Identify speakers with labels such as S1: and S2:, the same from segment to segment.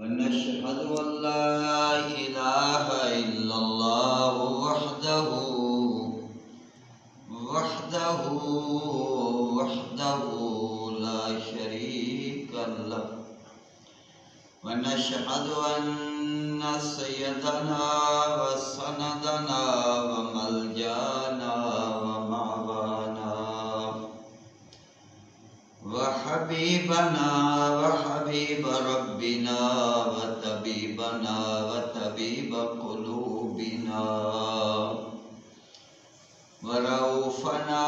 S1: ونشهد أن لا إله إلا الله وحده لا شريك له، ونشهد أن سيدنا وسندنا وملجانا ومعوانا وحبيبنا وحبيب ربنا وطبيبنا وطبيب قلوبنا ورؤوفنا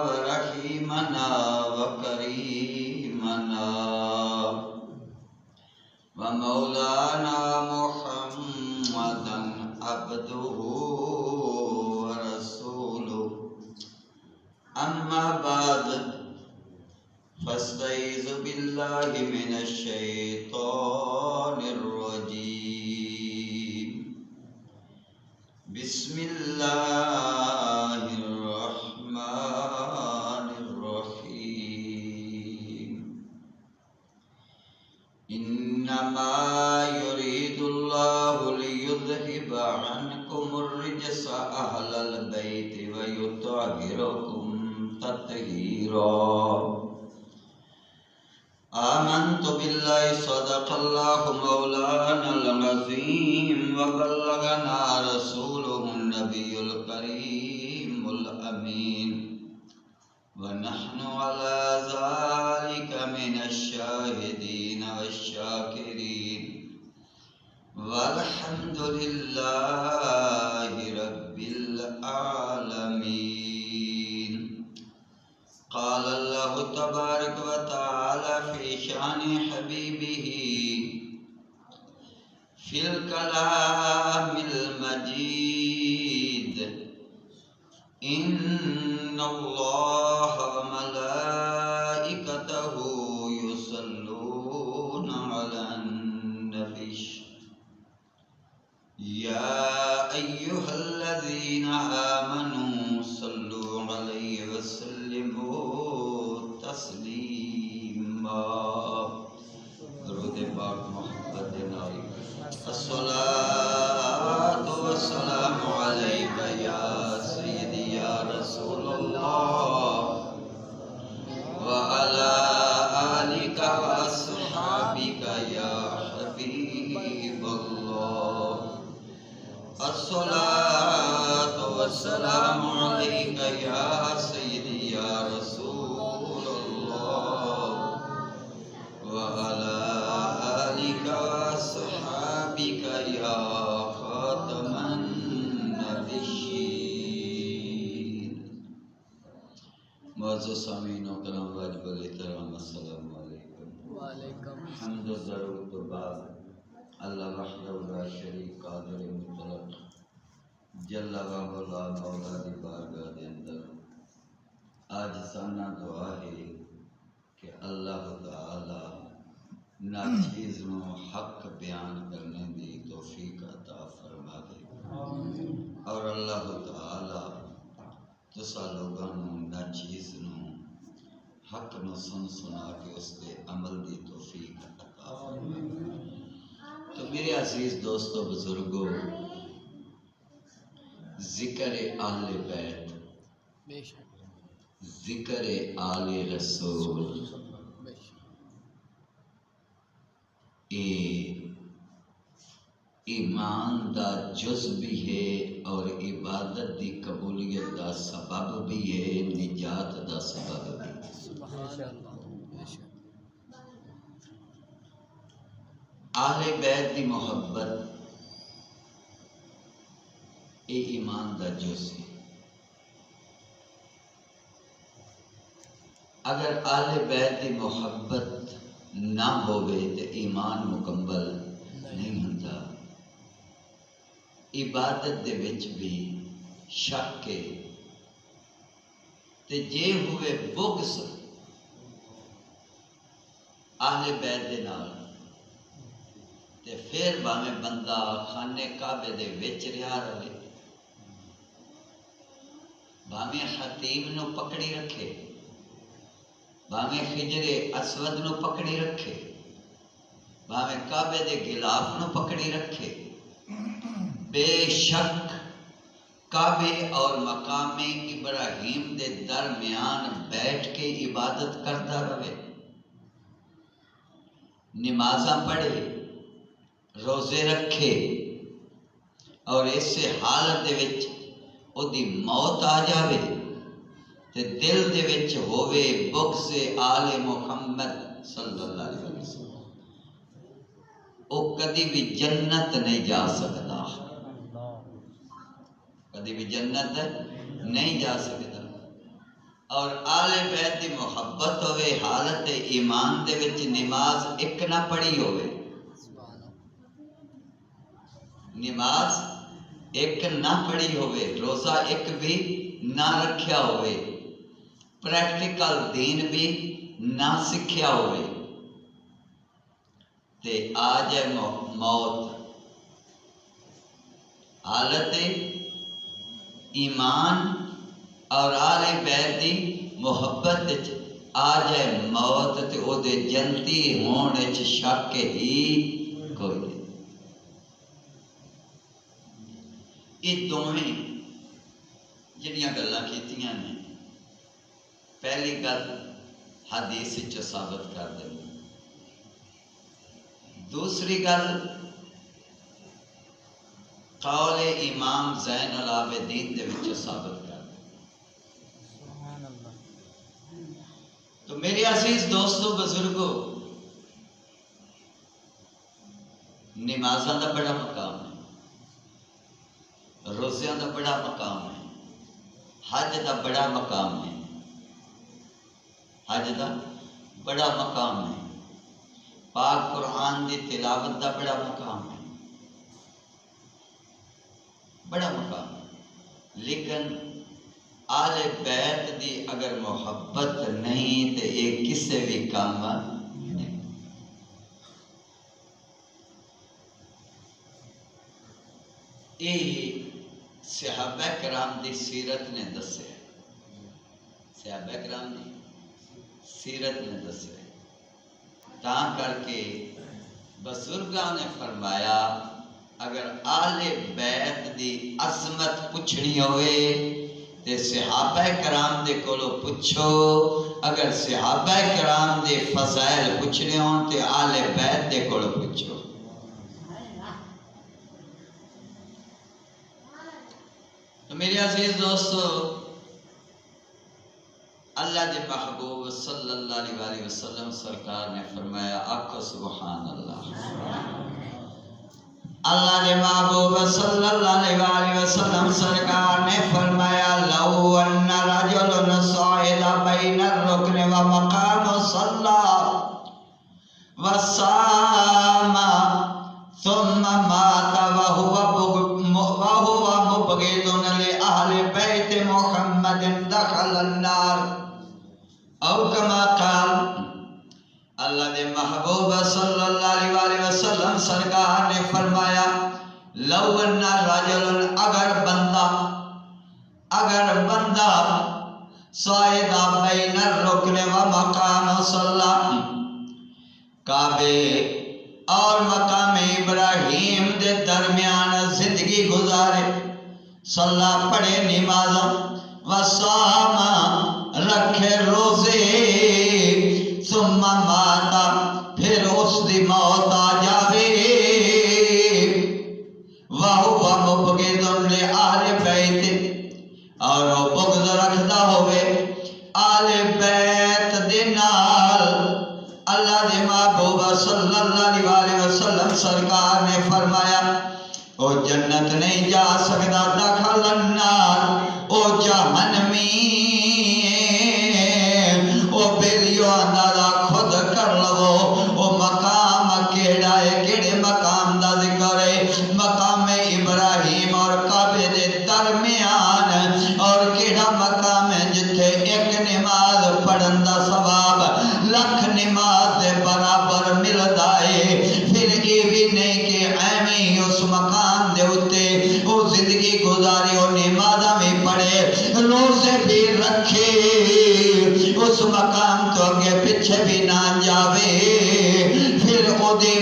S1: ورحيمنا وكريمنا ومولانا محمدا عبده ورسوله. أما بعد، فاستعيذ بالله من الشيطان الرجيم. بسم الله الرحمن الرحيم. إنما يريد الله ليذهب عنكم الرجس أهل البيت ويطهركم تطهيرا. آمنت بالله صدق الله مولانا العظيم وبلغنا رسوله النبي الكريم الأمين، ونحن على ذلك من الشاهدين والشاكرين، والحمد لله رب العالمين. قال الله تبارك وتعالى في شان حبيبه في الكلام المجيد: إن الله وملائكته يصلون على النبي يا أيها الذين آمنوا صلوا عليه وسلموا تسليما. درود پاک محبت ناری. الصلاة والسلام عليك يا سيدي يا رسول الله، وعلى آلك وأصحابك يا حبيب الله. الصلاة والسلام عليك يا سيدي يا رسول الله، وعلى آلك وأصحابك يا خاتم النبيين. معزز سامعین و کرام واجب الاحترام، السلام علیکم.
S2: وعلیکم
S1: حمد و ضرورت و بعد اللہ وحدہ لا شریک قادر مطلق جل وعلا مولا دی بارگاہ دے اندر عاجزانہ دعا ہے کہ اللہ تعالی ناچیز نو حق بیان کرنے دی توفیق عطا فرما دے، اور اللہ تعالی تسا لوگاں نو ناچیز نو حق نو سنا کے اس دے عمل دی توفیق عطا فرما دے۔ تو میرے عزیز دوستو بزرگو، ذکر اہل بیت،
S2: بے شک
S1: ذکر آل رسول،
S2: بے شک
S1: ایمان دا جز بھی ہے اور عبادت دی قبولیت دا سبب بھی ہے، نجات دا سبب بھی ہے۔
S2: سبحان اللہ، بے شک
S1: آل بیت دی محبت اے ایمان دا جز ہے۔ اگر آل بیت دی محبت نہ ہوئے تو ایمان مکمل نہیں ہوتا۔ عبادت دے وچ بھی شک ہے، تے جے ہوئے بغض اہل بیت دے نال تے پھر باویں بندہ خانے کعبے دے وچ رہا رہے، باویں خطیب نو پکڑی رکھے، باویں خجر اسود نو پکڑی رکھے، بھاویں کعبے دے غلاف نو پکڑی رکھے، بے شک کعبے اور مقام ابراہیم دے درمیان بیٹھ کے عبادت کرتا رہے، نمازاں پڑھے، روزے رکھے، اور اسے حالت دے وچ او دی موت آ جاوے تے دل دے وچ ہووے بغض آل محمد صلی اللہ علیہ وسلم، او کدی بھی جنت نہیں جا سکتا، کدی بھی جنت نہیں جا سکتا۔ اور آل بیت دی محبت ہوئے، حالت ایمان دے وچ نماز ایک نہ پڑھی ہوئے، نماز ایک نہ پڑھی ہوئے، روزہ ایک بھی نہ رکھیا ہوئے، پریکٹیکل دین بھی نہ سکھیا ہوئے، تے آ جائے موت، حالت ایمان اور آل بیت دی محبت آ جائے موت تے او دے جنتی ہونے وچ شک ہی کوئی نہیں۔ یہ دونیں جڑیاں گلاں کیتیاں نے، پہلی گل حدیث وچ ثابت کر دیں، دوسری گل قول امام زین العابدین دے وچ ثابت کر دیں۔ تو میرے عزیز دوستو بزرگو، نمازاں دا بڑا مقام ہے، روزیاں دا بڑا مقام ہے، حج دا بڑا مقام ہے، حج دا بڑا مقام ہے، پاک قرآن دی تلاوت دا بڑا مقام ہے، بڑا مقام ہے، لیکن آل بیت دی اگر محبت نہیں تو یہ کسے بھی کام نہیں۔ یہ صحابہ کرام دی سیرت نے دسے، صحابہ کرام دی سیرت نے دسے، تاں کر کے بزرگاں نے فرمایا اگر آل بیت دی عظمت پوچھنی ہوئے تے صحابہ کرام دے کولو پوچھو، اگر صحابہ کرام دے فضائل پوچھنے ہون تے آل بیت دے کولو پوچھو۔ تو میرے عزیز دوستو، اللہ دے محبوب صلی اللہ علیہ وسلم سرکار نے فرمایا، آکھو سبحان اللہ۔ اللہ دے محبوب صلی اللہ علیہ وسلم سرکار نے فرمایا، لو ان رجل صعد بین الرکن و مقام صلی وصام ثم مات وهو مبغض لأهل بیت محمد دخل النار، او کما قال، اللہ دے محبوب صلی اللہ علیہ وسلم سرکار نے فرمایا، لو ان رجل، اگر بندہ صعد بین الرکن و مقام صلی، کعبے اور مقام ابراہیم دے درمیان زندگی گزارے، صلی پڑھے نمازاں، وصام رکھے روزے، ثم ماتا پھر اس دی موت آ جاوے، وہو مبغض لآل بیت، اور وہ بغض رکھدا ہوئے آل بیت دے نال، اللہ دے محبوب صلی اللہ علیہ وسلم سرکار نے فرمایا، او جنت نہیں جا سکتا، دخل النار، او جہنمی، او بیلیو اندازہ خود کر لو، او مقام کیڑا ہے، کیڑے مقام دا ذکر ہے، مقام ابراہیم اور کعبے دے درمیان، اور کیڑا مقام ہے جتھے ایک نماز پڑھن دا ثواب لکھ نماز دے برابر ملدا ہے۔ پھر یہ بھی نہیں کہ ایویں اس مقام دے اتے وہ زندگی گزاری، وہ نمازاں بھی پڑھے، روزے بھی رکھے، اس مقام تو اگے پیچھے بھی نہ جاوے، پھر او دی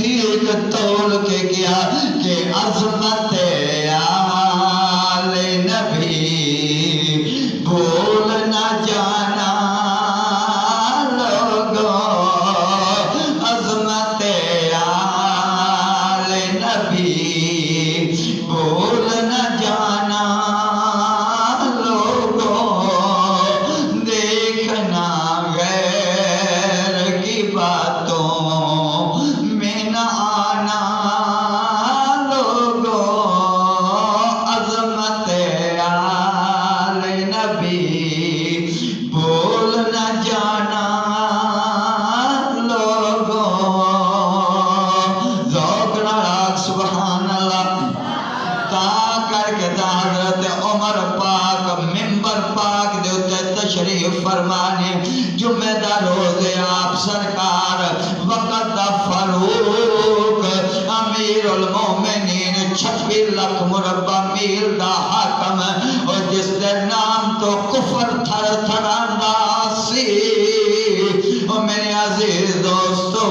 S1: صدیق تول کے گیا کہ عظمت آل نبی بھول نہ جانا لوگوں، عظمت آل نبی بھول نہ جانا لوگوں، دیکھنا غیر کی باتوں میں نہ آنا لوگوں، عظمت آل نبی بھول نہ جانا لوگوں۔ ذوق نال آکھ سبحان اللہ۔ تا کر کے حضرت عمر پاک ممبر پاک دے اتے تشریف فرمانے، جمعہ دا روز آپ سرکار وقت دا فاروق امیر المومنین 26 لاکھ مربع میل دا حاکم، اور جس دے نام تو کفر تھر تھراندا سی، اور میرے عزیز دوستو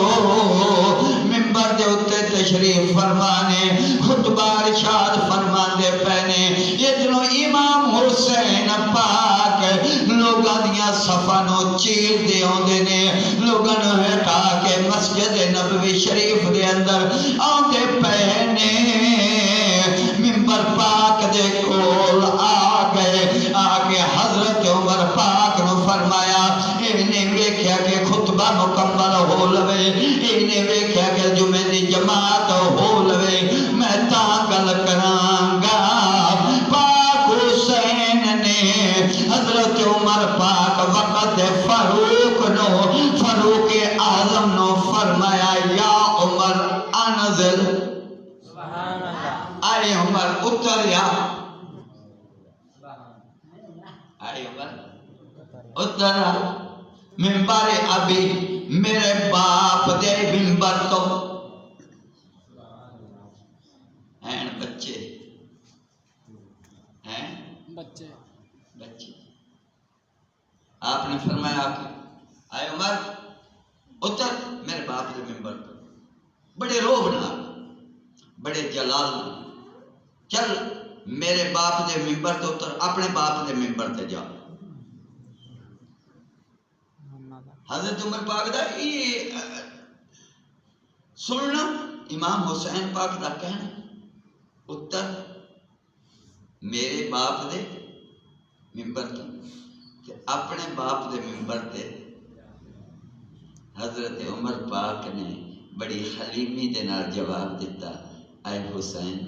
S1: ممبر دے اتے تشریف فرمانے خطبہ ارشاد فرماندے پہنے، ادھروں امام حسین پاک لوگاں دیاں صفاں نو چیر دے آندے نے، لوگاں نو ہٹا کے مسجد نبوی شریف دے اندر آندے پہنے، ممبر پاک دے کول آ گئے، آ کے حضرت عمر پاک نو فرمایا، انہیں ویکھیا کہ خطبہ مکمل ہو لوے، انہیں ویکھیا کہ جمعے دی جماعت ہو لوے، میں تاں گل کراں گا۔ پاک حسین نے حضرت عمر پاک وقت فاروق نو، فاروق اعظم نو فرمایا، یا عمر انزل، آئے عمر اتر، یا آئے عمر اتر ممبر ابھی میرے باپ دے ممبر تو ہیں بچے، ہیں
S2: بچے
S1: بچے۔ آپ نے فرمایا کہ آئے عمر اتر میرے باپ دے ممبر تو، بڑے روب نال بڑے جلال نال، چل میرے باپ دے ممبر تو اتر، اپنے باپ دے ممبر تے جا۔ حضرت عمر پاک دا یہ سننا، امام حسین پاک دا کہنا، اتر میرے باپ دے ممبر تو تے اپنے باپ دے ممبر تے۔ حضرت عمر پاک نے بڑی حلیمی دے نال جواب دیتا، اے حسین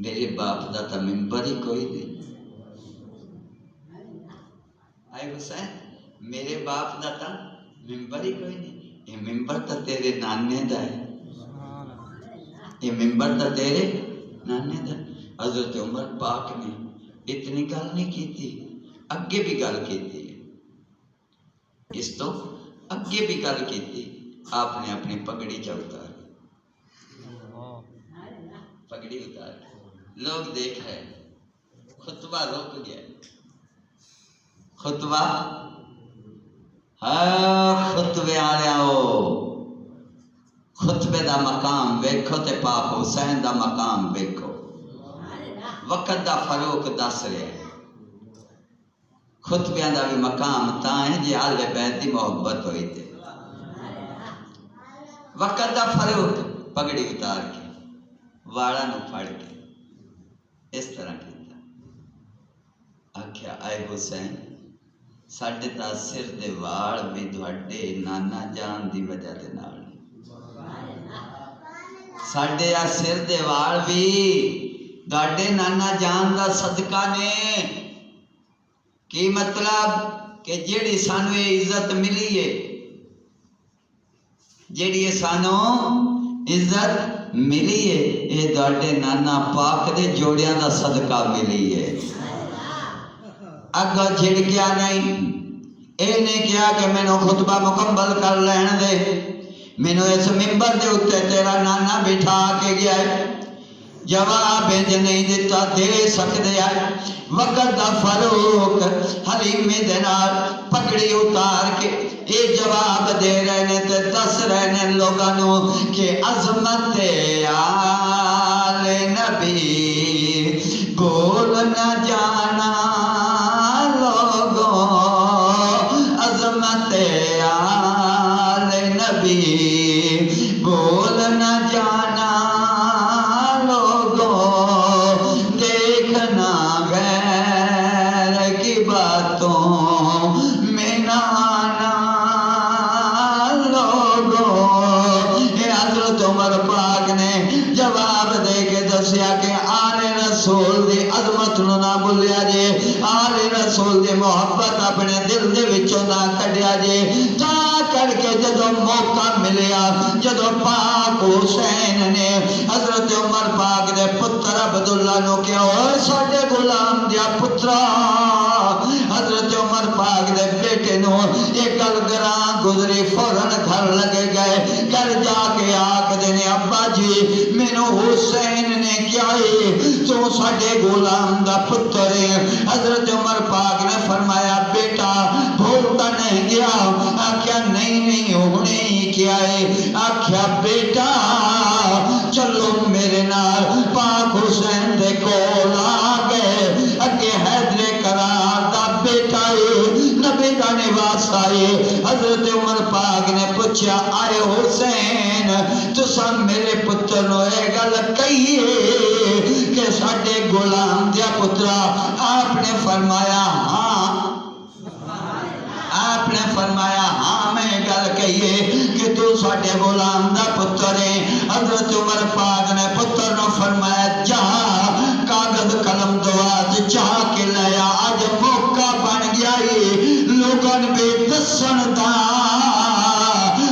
S1: میرے باپ دا تا ممبر ہی کوئی نہیں، اے حسین میرے باپ دا تا ممبر ہی کوئی نہیں، یہ ممبر تا تیرے نانے دا ہے، یہ ممبر تا تیرے نانے دا۔ حضرت عمر پاک نے اتنی گل نہیں کی تھی، اگے بھی گل کی تھی، اس تو اگے بھی گل کی تھی۔ آپ نے اپنی پگڑی چا اتاری، پگڑی اتاری، لوگ دیکھ رہے، خطبہ رک گیا، خطبہ خطبے آلیاؤ، خطبے دا مقام ویکھو تے پاک حسین دا مقام ویکھو، وقت دا فاروق دس رہے، خطبیاں دا بھی مقام تاں ہے جی آل بیت دی محبت ہوئی تھے۔ وقت دا فاروق پگڑی اتار کے واڑا نو پھڑ کے اس طرح کیتا، آکھیا اے حسین ساڈے تا سر دے واڑ بھی تہاڈے نانا جان دی وجہ دے نال، ساڈے آ سر دے واڑ بھی تہاڈے نانا جان دا صدقہ نے۔ کی مطلب کہ جیڑی سانو یہ عزت ملی ہے، جیڑی سانو عزت ملی ہے، یہ تہاڈے نانا پاک دے جوڑیاں دا صدقہ ملی ہے۔ اگا جھڑکیا نہیں، اے نے کیا کہ میں نے خطبہ مکمل کر لین دے، میں نے اس ممبر دے اتے تیرا نانا بٹھا کے گیا ہے، جواب انج نہیں دیتا، دے سکتے ہیں۔ وقت دا فاروق حلیمی دے نال پگڑی اتار کے یہ جواب دے رہے نے تے دس رہے نے لوگوں کہ عظمت آل نبی بھول نہ جانا لوگوں، عظمت آل نبی بھول نہ جانا لوگوں، دیکھنا غیر کی باتوں میں نہ آنا لوگوں۔ یہ حضرت عمر پاک نے جواب دے کے دسیا کہ آل رسول دی عظمت نو نہ بھولیا جے، آل رسول دی محبت اپنے دل دے وچوں نہ کڈیا جے۔ تا کر کے جدو موقع ملیا، جدو پاک حسین نے حضرت عمر پاک دے پتر عبداللہ نو کیا اوے ساڈے غلام دیا پترا، حضرت عمر پاک دے بیٹے نو یہ گل گراں گزری، فوراً گھر لگے گئے، گھر جا کے آکھ دینے ابا جی مینوں حسین نے کیا ہے تو ساڈے غلام دا پتر ہے۔ حضرت عمر پاک نے فرمایا بیٹا بھولتا نہیں گیا؟ آکھیا نہیں ہونے ہی کیا ہے؟ آکھیا بیٹا چلو میرے نال پاک حسین دے کول آ گئے، اگے حیدر کرار دا بیٹا ہے، نبی دا نواس آئے۔ حضرت عمر پاک نے پوچھا آئے حسین تساں میرے پتر نو اے گل کہیے کہ ساڈے غلام دیا پترا؟ آپ نے فرمایا ہاں، آپ نے فرمایا ہاں میں گل کہیے کہ تو ساڈے غلام دا پتر ہے۔ حضرت عمر پاک نے پتر نو فرمایا جا کاغذ قلم دواز جا کے لیا، اج موقع بن گیا ہے لوگوں بے دسن دا۔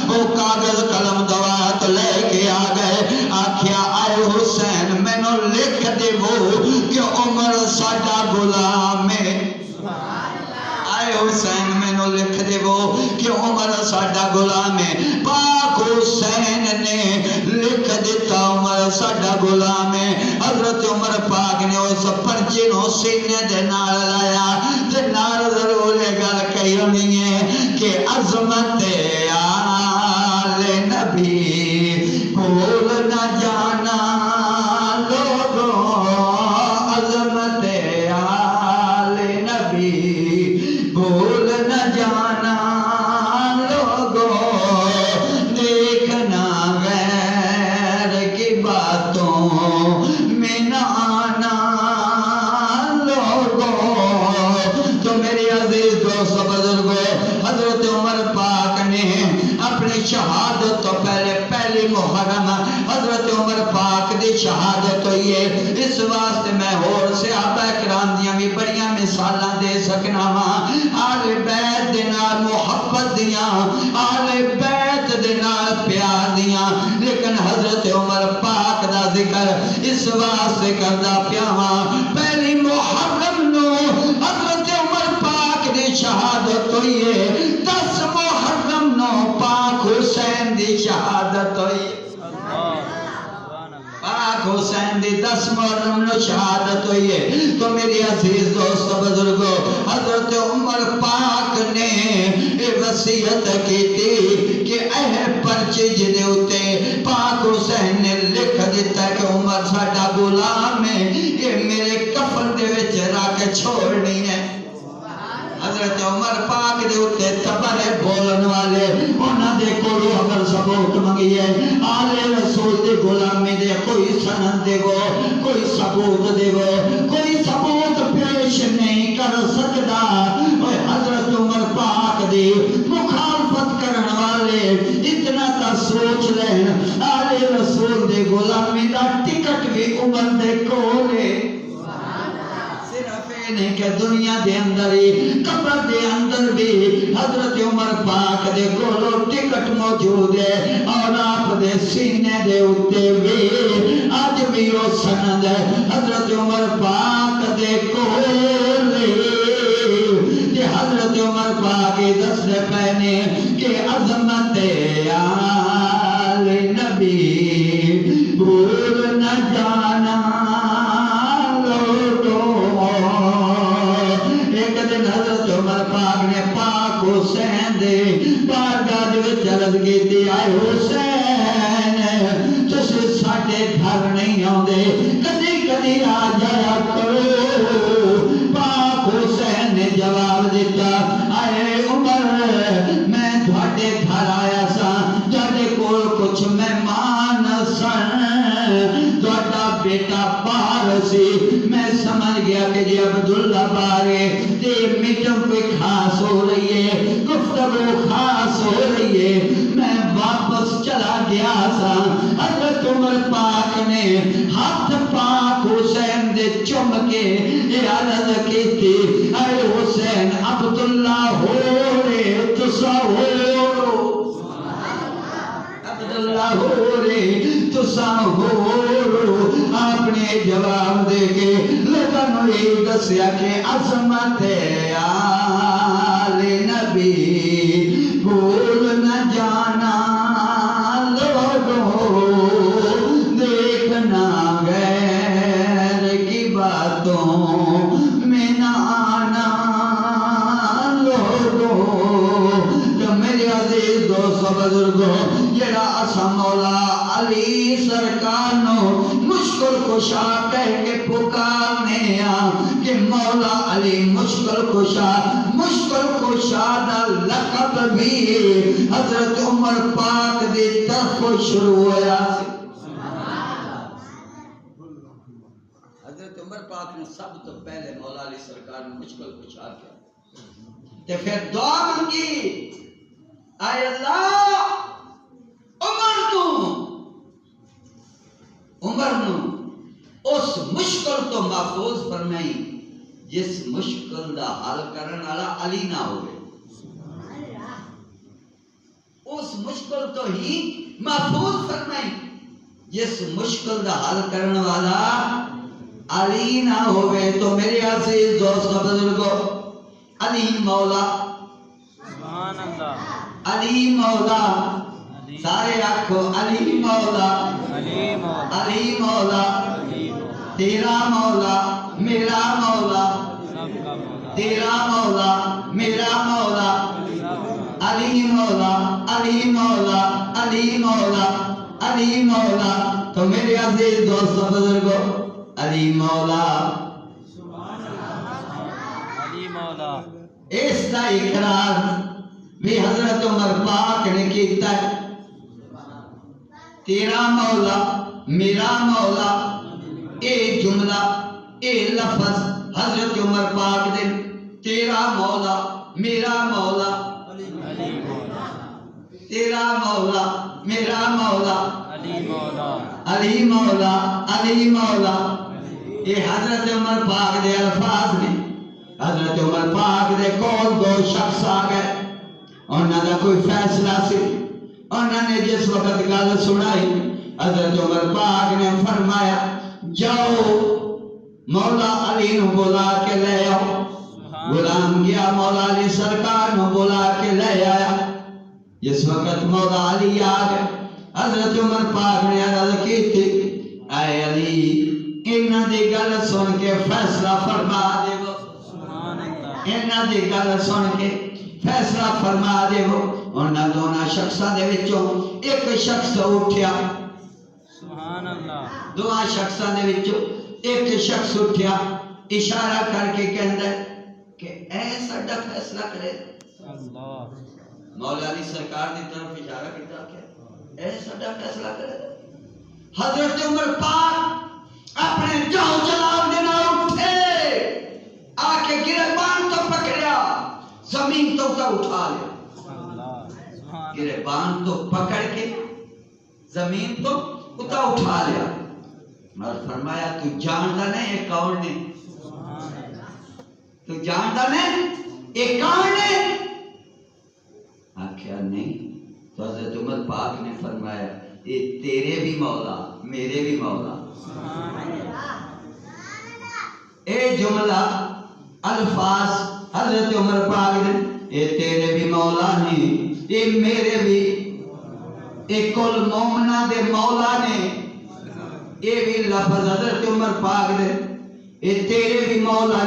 S1: وہ کاغذ قلم دوات لے کے آ گئے، آکھیا آئے حسین مینوں لکھ دے وہ کہ عمر ساڈا غلام ہے، آئے حسین مینوں لکھ دے وہ کہ عمر ساڈا غلام ہے۔ پاک حسین نے لکھ دیتا عمر ساڈا غلام ہے۔ حضرت عمر پاک نے اس پرچے نو سینے دے نال لایا تے نال ضرور گل کہی ہونی ہے کہ عظمت آل نبی بھول نہ جانا لوگوں، عظمت آل نبی بھول نہ جانا لوگوں، دیکھنا غیر کی باتوں میں نہ آنا لوگوں۔ تو میرے عزیز دوست بزرگوں، حضرت عمر پاک نے اپنی شہادت تو پہلی محرم حضرت عمر پاک دی شہادت ہوئی ہے۔ اس واسطے میں اور صحابہ کرام دیاں بھی بڑیاں مثالاں دے سکنا وا، آل بیت دے نال محبت دیاں، آل بیت دے نال پیار دیاں، لیکن حضرت عمر پاک دا ذکر اس واسطے کردا پیا وا۔ پہلی محرم نو حضرت عمر پاک دی شہادت ہوئی ہے، 10 محرم نو پاک حسین دی شہادت ہوئی ہے، پاک حسین دی 10 محرم نو شہادت ہوئی ہے۔ تو میری عزیز دوست بزرگوں، حضرت عمر پاک نے وصیت کی تھی کہ اے پرچے جدے ہوتے پاک حسین نے لکھ دیتا کہ عمر ساڈا غلام ہے، یہ میرے کفن دے وچ رکھ چھوڑنی ہے۔ حضرت عمر پاک دے اتے تبرے بولن والے انہاں دے کولوں اگر ثبوت منگی ہے آل رسول دی غلامی دے کوئی سند دے گو، کوئی ثبوت دے گو، کوئی ثبوت پیش نہیں کر سکتا۔ حضرت عمر پاک دی مخالفت کرن والے اتنا تا سوچ لین آل رسول دی غلامی دا ٹکٹ بھی عمر دے کولے، نہیں کہ دنیا دے اندر ہی قبر دے اندر بھی حضرت عمر پاک دے کولو ٹکٹ موجود ہے، اور آپ دے سینے دے اتے بھی آج بھی وہ سند ہے حضرت عمر پاک دے کولے۔ کہ حضرت عمر پاک دس دے پہنے کہ عظمت آل نبی بھول نہ جانا حضرت عمر پاک نے پاک حسین دے تھوڑے گھر نہیں آتے کدی کدی آ جایا کرو پاک حسین نے جواب دیتا اے عمر میں تھوڑے گھر آیا سا جاڑے کول کچھ مہمان سن تھوڑا بیٹا باہر سی میں سمجھ گیا کہ جی عبداللہ بارے تے میٹنگ کوئی خاص ہو رہی ہے گفتگو خاص ہو رہی ہے میں واپس چلا گیا سا حضرت عمر پاک نے ہاتھ پاک حسین دے چم کے عرض کی تھی اے حسین عبداللہ ہو رے تسا ہو عبداللہ ہو رے تسا ہو آپ نے جواب دے کے لوگوں یہ دسیا کہ عظمت آل نبی بھول نہ جانا لوگوں دیکھنا غیر کی باتوں میں نہ آنا لوگوں تو میرے عزیز دوستو بزرگوں جڑا اسا مولا علی سرکار نو مشکل کشا کہہ کے پکارنے کہ مولا علی مشکل کشا دا لقب بھی حضرت عمر پاک دی طرف شروع ہوا حضرت عمر پاک نے سب تو پہلے مولا علی سرکار نے مشکل کشا کیا تے پھر دعا مانگی اے اللہ عمر نو اس مشکل تو محفوظ فرمائی جس مشکل دا حل کرن والا علی نہ ہوئے اس مشکل تو ہی محفوظ فرمائی جس مشکل دا حل کرن والا علی نہ ہوئے تو میرے عزیز دوست بزرگوں علی مولا سبحان اللہ علی مولا سارے آنکھو علی مولا علی مولا تیرا مولا میرا مولا تیرا مولا میرا مولا علی مولا علی مولا علی مولا علی مولا تو میرے عزیز دوستو بزرگو علی مولا اس کا اقرار بھی حضرت عمر پاک نے کیتا ہے تیرا مولا میرا مولا اے جملہ اے لفظ حضرت عمر پاک دے تیرا مولا میرا مولا تیرا مولا میرا مولا علی مولا علی مولا یہ حضرت عمر پاک دے الفاظ نے حضرت عمر پاک دے کول دو شخص آ گئے انہوں نے کوئی فیصلہ سی انہوں نے جس وقت گل سنائی حضرت عمر پاک نے فرمایا جاؤ مولا علی نو بلا کے لے آؤ غلام گیا مولا علی سرکار نو بلا کے لے آیا جس وقت مولا علی آ گئے حضرت عمر پاک نے عرض کی تھی اے علی انہاں دی گل سن کے فیصلہ فرما دے انہاں دی گل سن کے فیصلہ فرما دے وہ انہاں دونوں شخصاں دے وچوں ایک شخص اٹھیا سبحان اللہ دونوں شخصاں دے وچوں ایک شخص اٹھیا اشارہ کر کے کہندا کہ اے ساڈا فیصلہ کرے اللہ مولا علی سرکار دی طرف اشارہ کیتا کہ اے ساڈا فیصلہ کرے حضرت عمر پاک اپنے جاؤ جلال دے نال اٹھے آ کے گربان تو پکڑیا زمین تو اٹھا لیا گربان تو پکڑ کے زمین تو اٹھا لیا اور فرمایا تو جانتا نہیں یہ کون نے تو جانتا نہیں یہ کون نے آخیا نہیں تو حضرت عمر پاک نے فرمایا یہ تیرے بھی مولا میرے بھی مولا اے جملہ الفاظ حضرت عمر پاک نے یہ تیرے بھی مولا نہیں یہ میرے بھی یہ کل مومنہ دے مولا نے یہ بھی لفظ حضرت عمر پاک نے یہ تیرے بھی مولا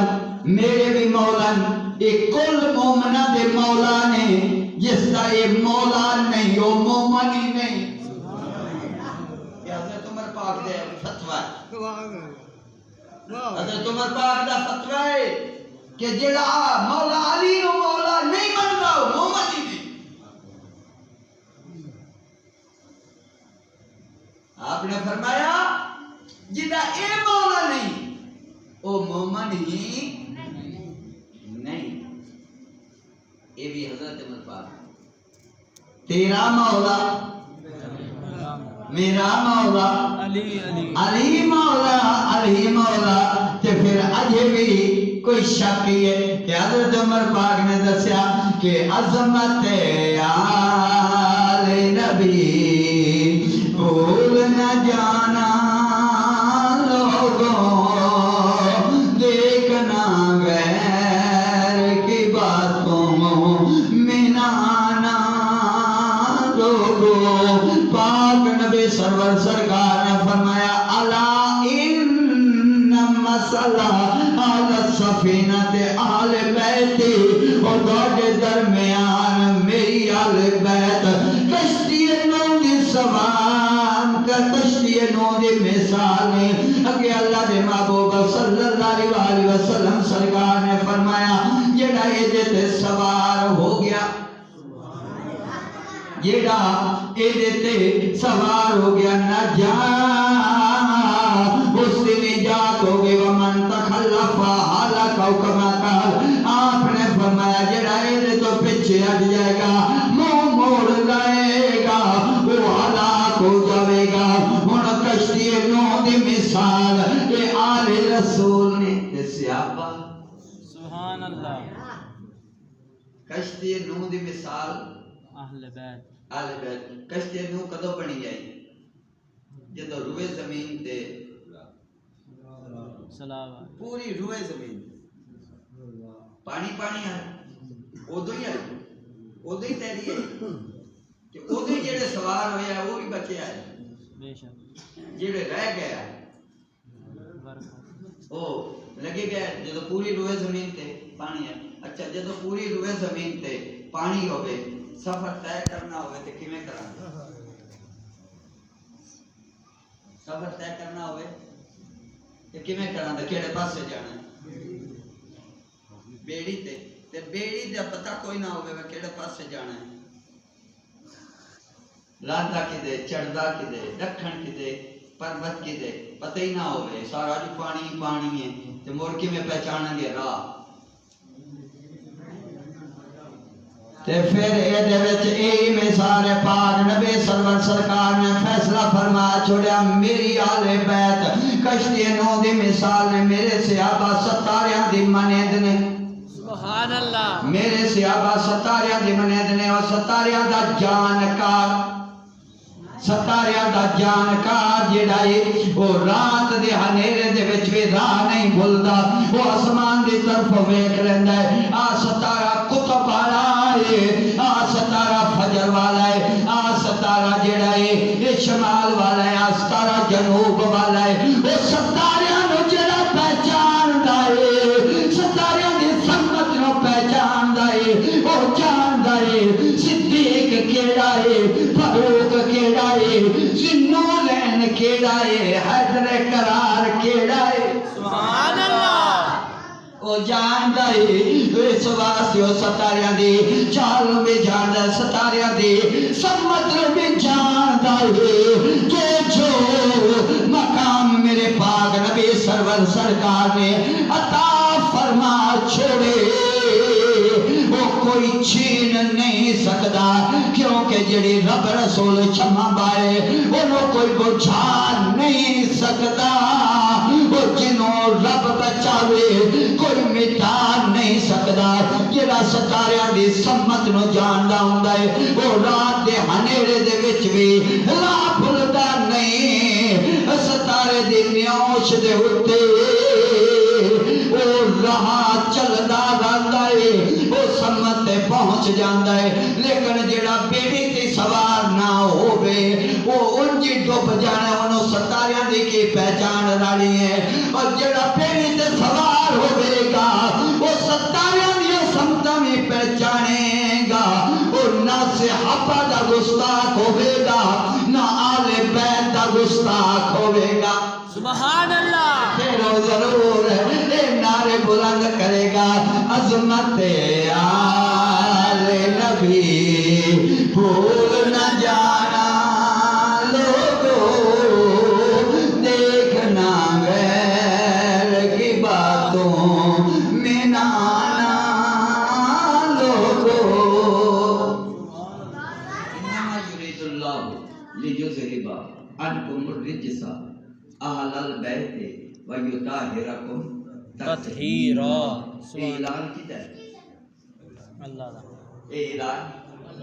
S1: میرے بھی مولا یہ کل مومنہ دے مولا نے جس کا یہ مولا نہیں وہ مومن ہی نہیں یہ حضرت عمر پاک دے ہے فتویٰ ہے حضرت عمر پاک دا فتویٰ ہے کہ جڑا مولا علی نو مولا نہیں منتا وہ محمد ہی نہیں. آپ نے فرمایا جڑا اے مولا نہیں وہ محمد ہی نہیں. یہ بھی حضرت عمر پاک تیرا مولا میرا مولا علی مولا علی مولا. تے پھر اجے بھی کوئی شک ہے کہ حضرت عمر پاک نے دسیا کہ عظمت آل نبی بھول نہ جانا لوگوں دیکھنا غیر کی باتوں میں نہ آنا لوگوں. پاک نبی سرور سرکار نے فرمایا الا ان مسئلہ آل سفینت آل بیت اور دوڑے درمیان میری آل بیت کشتی نو دی سوام کا کشتی نو دی مثال اگے اللہ دے محبوب صلی اللہ علیہ وسلم سرکار نے فرمایا جڑا یہ تے سوار ہو گیا جڑا تے سوار ہو گیا نجا اس سے نجات ہو گئی. ومن تخلف حالک او کما قال آپ نے فرمایا جڑا یہ تو پیچھے ہٹ جائے گا منہ موڑ لائے گا وہ ہلاک ہو جائے گا. ہن کشتی نوح دی مثال کہ آل رسول نے صحابہ
S2: سبحان اللہ.
S1: کشتی نوح دی مثال
S2: اہل بیت
S1: آل بیت. کشتی نوح کدو بنی جائی جدو روئے زمین تے
S2: صلوات
S1: پوری روئے زمین پانی پانی ہے ادو ہی آئی ادو ہی تیری ہے کہ ادو ہی جڑے سوار ہوئے ہیں وہ بھی بچے آئے
S2: بے شک
S1: جڑے رہ گیا وہ لگے گئے جدو پوری روئے زمین تے پانی ہے. اچھا جدو پوری روئے زمین تے پانی ہوئے سفر طے کرنا ہوئے تے کیویں کراں سفر طے کرنا ہوئے تے کیویں کراں تے کیڑے پاسے جانا بیڑی تے بیڑی دا پتہ کوئی نہ ہوئے میں کیڑے پاسے جانا ہے لاندا کدے چڑھدا کدے دکھن کدے پربت کدے پتہ ہی نہ ہوئے سارا جو پانی پانی ہے تے مڑ کے میں پہچانن گے راہ. تے پھر اے دے وچ اے مثال پاک نبی سرور سرکار نے فیصلہ فرما چھوڑیا میری آل بیت کشتی نوح دی مثال نے میرے صحابہ ستاریاں دی منید نے
S2: سبحان اللہ.
S1: میرے صحابہ ستاریاں دی منید نے اور ستاریاں دا جانکار ستاریاں دا جانکار جڑا ہے وہ رات دے ہنیرے دے وچ بھی راہ نہیں بھولدا وہ آسمان دی طرف ویکھ لیندا ہے. آ ستارہ قطب والا ہے آ ستارہ فجر والا ہے آ ستارہ جڑا ہے یہ شمال والا ہے آ ستارہ جنوب والا ہے. وہ ستاریاں نو جڑا پہچاندا ہے ستاریاں دی سمت نو پہچاندا ہے وہ جاندا ہے صدیق کیڑا ہے فاروق کیڑا ہے ذوالنورین کیڑا ہے حیدر کرار کیڑا ہے
S2: سبحان اللہ.
S1: وہ جاندا ہے اس واسطے وہ ستاریاں دی چال میں جاندا ستاریاں دی سمت میں جاندا ہے کہ جو مقام میرے پاک نبی سرور سرکار نے عطا فرما چھوڑے وہ کوئی چھین نہیں سکتا کیونکہ جڑی رب رسول شمع بائے انہوں کوئی بجھا نہیں سکتا. وہ جنہوں رب بچاوے کوئی مٹا نہیں سکتا. جڑا ستاریاں دی سمت نو جاندا ہوندا ہے وہ رات دے ہنیرے دے وچ بھی راہ بھولدا نہیں. ستارے دی نیوش دے اُتے وہ راہ چلدا رہندا ہے وہ سمت تے پہنچ جاندا ہے. لیکن جڑا بیڑی تے سوار نہ ہووے وہ انجی ڈوب جانا انہوں ستاریاں دی کی پہچان رانی ہے. اور جڑا بیڑی تے سوار ہوئے گا وہ ستاریاں دی سمتہ میں پہچانے گا. اور نہ صحابہ دا گستاخ ہوئے گا نہ آل بیت دا گستاخ ہوئے گا.
S2: سبحان اللہ
S1: پھر ضرور نعرے بلند کرے گا عظمت آل نبی بھول نہ جانا لوگوں دیکھنا غیر کی باتوں میں نہ آنا لوگوں انما یرید اللہ لیذہب عنکم الرجس اہل البیت ویطہرکم
S2: تطہیرا
S1: یہ اعلان کیتا ہے
S2: اللہ دا
S1: یہ اعلان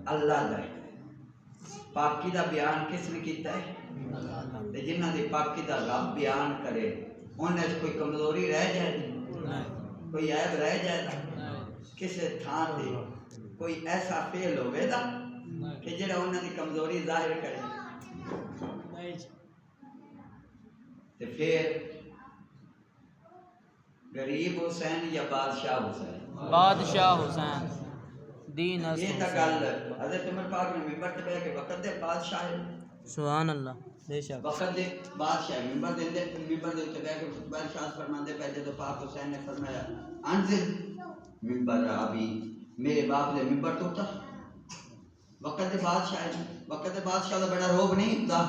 S1: اللہ دا ہے پاکی دا بیان کس نے کیتا ہے تے جنہاں دی پاکی دا رب بیان کرے انہاں وچ کوئی کمزوری رہ جائے کوئی عیب رہ جائے کسے تھان تے کوئی ایسا فعل ہوے دا کہ جڑا انہاں دی کمزوری ظاہر کرے تے پھر غریب حسین یا بادشاہ حسین
S2: بادشاہ حسین دین
S1: یہ تا گل حضرت عمر پاک نے ممبر تے بیٹھ کے وقت دے بادشاہ ہے
S2: سبحان اللہ بے شک
S1: وقت دے بادشاہ ممبر دے ممبر دے تے بیٹھ کے خطبہ ارشاد فرماندے پے جے تو پاک حسین نے فرمایا انزل ممبر ابھی میرے باپ دے ممبر تو اٹھا وقت دے بادشاہ ہے وقت دے بادشاہ دا بڑا روب نہیں ہوندا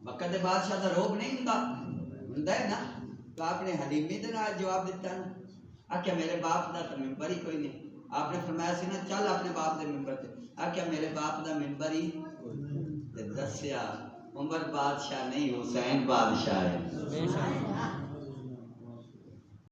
S1: وقت دے بادشاہ دا روب نہیں ہوندا ہے نا تو آپ نے حلیمی دے نال جواب دیتا نا آکھیا میرے باپ دا تو ممبر ہی کوئی نہیں آپ نے فرمایا سی نا چل اپنے باپ دے ممبر تے آکھیا میرے باپ دا ممبر ہی تے دسیا عمر بادشاہ نہیں حسین بادشاہ ہے
S2: بے شک